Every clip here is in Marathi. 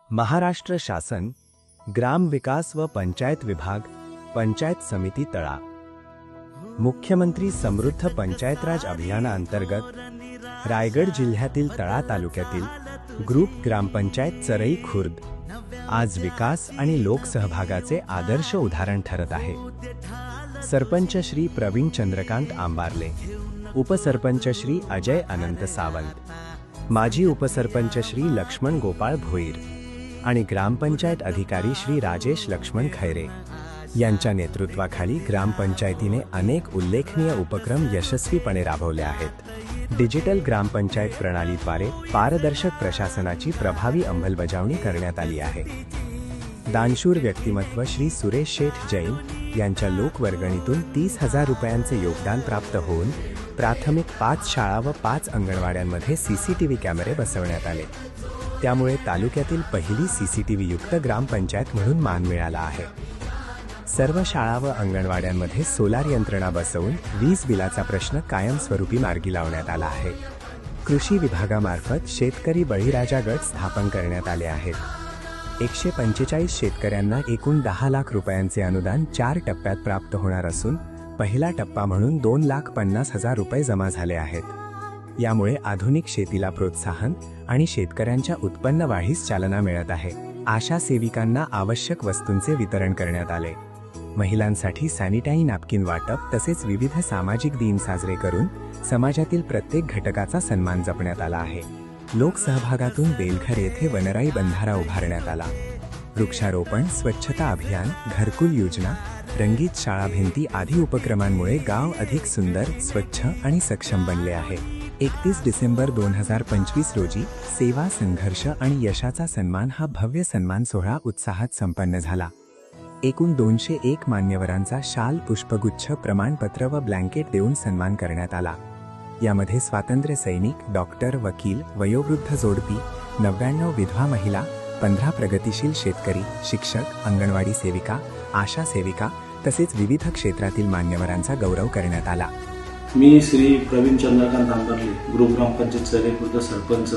महाराष्ट्र शासन ग्राम विकास व पंचायत विभाग पंचायत समिती तळा मुख्यमंत्री समृद्ध पंचायतराज अभियानाअंतर्गत रायगड जिल्ह्यातील तळा तालुक्यातील ग्रुप ग्रामपंचायत चरई खुर्द आज विकास आणि लोकसहभागाचे आदर्श उदाहरण ठरत आहे। सरपंच श्री प्रवीण चंद्रकांत आंबारले, उपसरपंच श्री अजय अनंत सावंत, माजी उपसरपंच श्री लक्ष्मण गोपाळ भोईर आणि ग्रामपंचायत अधिकारी श्री राजेश लक्ष्मण खैरे यांच्या नेतृत्वाखाली ग्रामपंचायतीने अनेक उल्लेखनीय उपक्रम यशस्वीपणे राबवले आहेत। डिजिटल ग्रामपंचायत प्रणालीद्वारे पारदर्शक प्रशासनाची प्रभावी अंमलबजावणी करण्यात आली आहे। दानशूर व्यक्तिमत्व श्री सुरेश शेठ जैन यांच्या लोकवर्गणीतून 30,000 रुपयांचे योगदान प्राप्त होऊन प्राथमिक 5 शाळा व 5 अंगणवाड्यांमध्ये सीसीटीव्ही कॅमेरे बसवण्यात आले। त्यामुळे तालुक्यातील पहिली सीसीटीव्ही युक्त ग्रामपंचायत म्हणून मान मिळाला आहे। सर्व शाळा व अंगणवाड्यांमध्ये सोलार यंत्रणा बसवून वीज बिलाचा प्रश्न कायमस्वरूपी मार्गी लावण्यात आला आहे। कृषी विभागामार्फत शेतकरी बळीराजा गट स्थापन करण्यात आले आहेत। 145 शेतकऱ्यांना एकूण 10 लाख रुपयांचे अनुदान 4 टप्प्यात प्राप्त होणार असून पहिला टप्पा म्हणून 2,50,000 रुपये जमा झाले आहेत। यामुळे आधुनिक शेतीला प्रोत्साहन आणि शेतकऱ्यांच्या उत्पन्न वाढीस चालना मिळत आहे। आशा सेविकांना आवश्यक वस्तूंचे वितरण करण्यात आले। महिलांसाठी सॅनिटरी नॅपकिन वाटप तसेच विविध सामाजिक दिन साजरे करून समाजातील प्रत्येक घटकाचा सन्मान जपण्यात आला आहे। लोकसहभागातून बेलघर येथे वनराई बंधारा उभारण्यात आला। वृक्षारोपण, स्वच्छता अभियान, घरकुल योजना, रंगीत शाळा भिंती आदी उपक्रमांमुळे गाव अधिक सुंदर, स्वच्छ आणि सक्षम बनले आहे। 31 डिसेंबर 2025 रोजी सेवा, संघर्ष आणि यशाचा सन्मान हा भव्य सन्मान सोहळा उत्साहात संपन्न झाला। एकूण 201 मान्यवरांचा शाल, पुष्पगुच्छ, प्रमाणपत्र व ब्लँकेट देऊन सन्मान करण्यात आला। यामध्ये स्वातंत्र्य सैनिक, डॉक्टर, वकील, वयोवृद्ध जोडपी, 99 विधवा महिला, 15 प्रगतिशील शेतकरी, शिक्षक, अंगणवाडी सेविका, आशा सेविका तसेच विविध क्षेत्रातील मान्यवरांचा गौरव करण्यात आला। मी श्री प्रवीण चंद्रकांत आंबारले, ग्रुप ग्रामपंचायत चरई खुर्द सरपंच,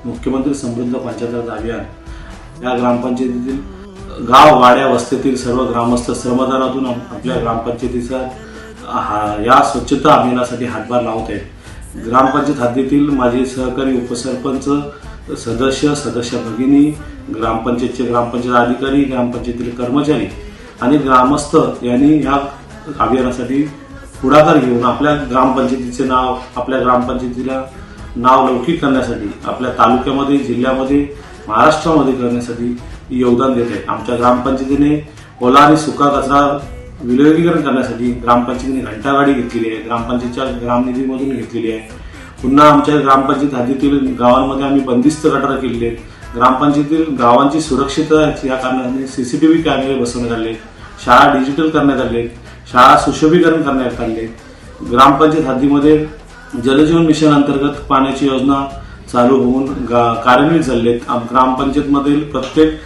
मुख्यमंत्री समृद्ध पंचायतराज अभियान या ग्रामपंचायतीतील गाव, वाड्या, वस्तीतील सर्व ग्रामस्थ श्रमदानातून आपल्या ग्रामपंचायतीचा या स्वच्छता अभियानासाठी हातभार लावत आहेत। ग्रामपंचायत हद्दीतील माझे सहकारी उपसरपंच, सदस्य भगिनी, ग्रामपंचायतचे ग्रामपंचायत अधिकारी, ग्रामपंचायतीतील कर्मचारी आणि ग्रामस्थ यांनी या अभियानासाठी पुढाकार घेऊन आपल्या ग्रामपंचायतीचे नाव, आपल्या ग्रामपंचायतीला नाव लौकिक करण्यासाठी, आपल्या तालुक्यामध्ये, जिल्ह्यामध्ये, महाराष्ट्रामध्ये करण्यासाठी योगदान देत आहे। आमच्या ग्रामपंचायतीने ओला आणि सुका कचरा विलगीकरण करण्यासाठी ग्रामपंचायतीने घंटागाडी घेतलेली आहे, ग्रामपंचायतच्या ग्रामनिधीमधून घेतलेली आहे। पुन्हा आमच्या ग्रामपंचायत हद्दीतील गावांमध्ये आम्ही बंदिस्त गटार केलेले आहेत। ग्रामपंचायतीतील गावांची सुरक्षितता या कारणाने सीसीटीव्ही कॅमेरे बसवण्यात आले, शाळा डिजिटल करण्यात आले, शाळा सुशोभीकरण करण्यात आले। ग्रामपंचायत हद्दीमध्ये जलजीवन मिशन अंतर्गत पाण्याची योजना चालू होऊन कार्यान्वित झाली आहेत। ग्रामपंचायतमधील प्रत्येक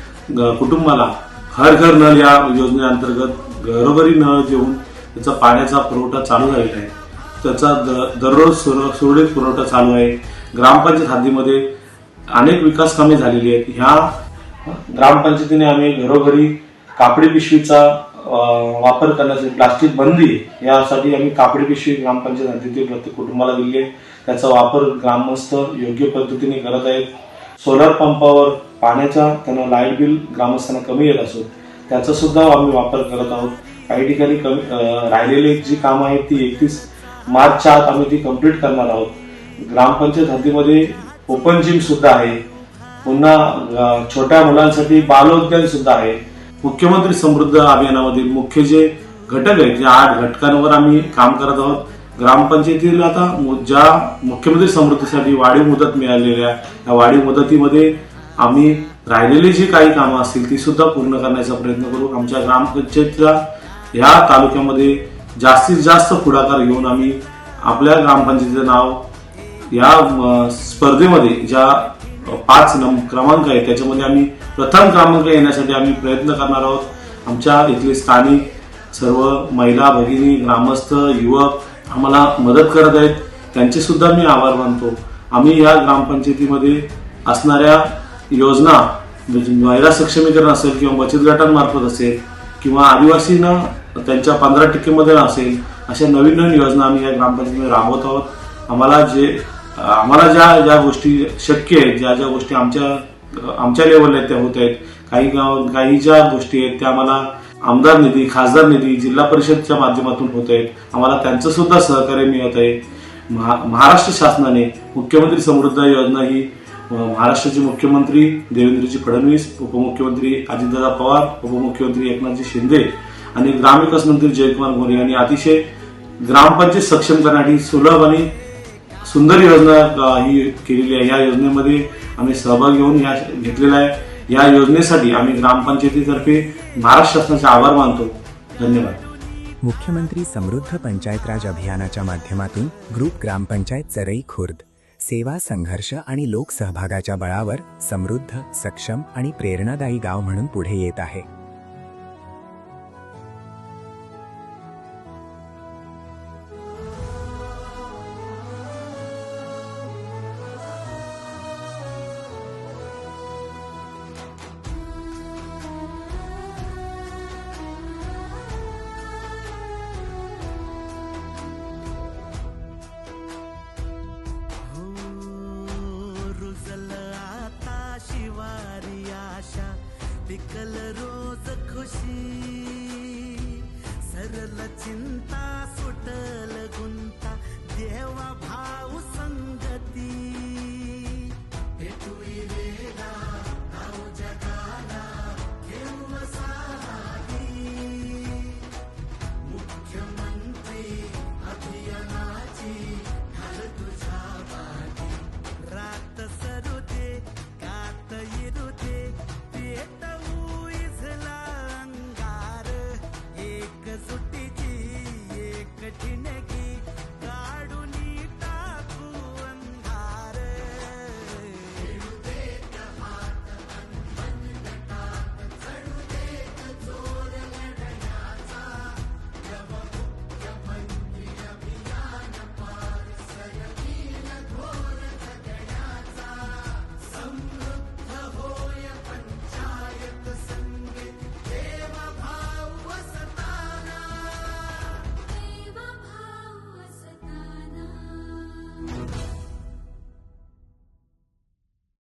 कुटुंबाला हर घर नळ या योजनेअंतर्गत घरोघरी नळ देऊन त्याचा पाण्याचा पुरवठा चालू झालेला आहे। त्याचा दररोज सुरळीत पुरवठा चालू आहे। ग्रामपंचायत हद्दीमध्ये अनेक विकास कामे झालेली आहेत। ह्या ग्रामपंचायतीने आम्ही घरोघरी कापडी पिशवीचा वापर करण्यासाठी, प्लास्टिक बंदी यासाठी आम्ही कापडी पिशवी ग्रामपंचायत हद्दीतील प्रत्येक कुटुंबाला दिली आहे। त्याचा वापर ग्रामस्थ योग्य पद्धतीने करत आहेत। सोलर पंपावर पाण्याचा त्यांना लाईट बिल ग्रामस्थांना कमी येत असो त्याचा सुद्धा आम्ही वापर करत आहोत। काही ठिकाणी राहिलेली जी कामं आहेत ती 31 मार्चच्या आत आम्ही ती कंप्लीट करणार आहोत। ग्रामपंचायत हद्दीमध्ये ओपन जिम सुद्धा आहे। पुन्हा छोट्या मुलांसाठी बालोद्यान सुद्धा आहे। मुख्यमंत्री समृद्ध अभियानामधील मुख्य जे घटक आहेत, ज्या 8 घटकांवर आम्ही काम करत आहोत। ग्रामपंचायतीला आता ज्या मुख्यमंत्री समृद्धीसाठी वाढीव मुदत मिळालेली आहे, त्या वाढीव मुदतीमध्ये आम्ही राहिलेली जी काही कामं असतील ती सुद्धा पूर्ण करण्याचा प्रयत्न करू। आमच्या ग्रामपंचायतीला या तालुक्यामध्ये जास्तीत जास्त पुढाकार घेऊन आम्ही आपल्या ग्रामपंचायतीचं नाव या स्पर्धेमध्ये ज्या 5 क्रमांक आहेत त्याच्यामध्ये आम्ही प्रथम क्रमांक येण्यासाठी आम्ही प्रयत्न करणार आहोत। आमच्या इथले स्थानिक सर्व महिला भगिनी, ग्रामस्थ, युवक आम्हाला मदत करत आहेत, त्यांचे सुद्धा मी आभार मानतो। आम्ही या ग्रामपंचायतीमध्ये असणाऱ्या योजना महिला सक्षमीकरण असेल किंवा बचत गटांमार्फत असेल किंवा आदिवासींना त्यांच्या 15% मध्ये असेल, अशा नवीन नवीन योजना आम्ही या ग्रामपंचायतीमध्ये राबवत आहोत. आम्हाला ज्या गोष्टी शक्य आहेत, ज्या गोष्टी आमच्या लेवलला त्या होत आहेत, काही ज्या गोष्टी आहेत त्या आम्हाला आमदार निधी, खासदार निधी, जिल्हा परिषदच्या माध्यमातून होत आहेत. आम्हाला त्यांचं सुद्धा सहकार्य मिळत आहे. महाराष्ट्र शासनाने मुख्यमंत्री समृद्ध योजना ही महाराष्ट्राचे मुख्यमंत्री देवेंद्रजी फडणवीस, उपमुख्यमंत्री अजितदादा पवार, उपमुख्यमंत्री एकनाथजी शिंदे आणि ग्रामविकास मंत्री जयकुमार गोरे यांनी अतिशय ग्रामपंचायत सक्षम करण्यासाठी सुलभ आणि सुंदर योजना ही केलेली आहे. या योजनेमध्ये आम्ही सहभाग घेतलेला आहे. या योजनेसाठी आम्ही ग्रामपंचायतीतर्फे महाराष्ट्र शासनाचे आभार मानतो. धन्यवाद. मुख्यमंत्री समृद्ध पंचायत राज अभियानाच्या माध्यमातून ग्रुप ग्रामपंचायत चरई खुर्द सेवा, संघर्ष आणि लोकसहभागाच्या बळावर समृद्ध, सक्षम आणि प्रेरणादायी गाव म्हणून पुढे येत आहे. पिकल रोज खुशी, सरल चिंता सुटल गुंता, देवा भाऊ संगती.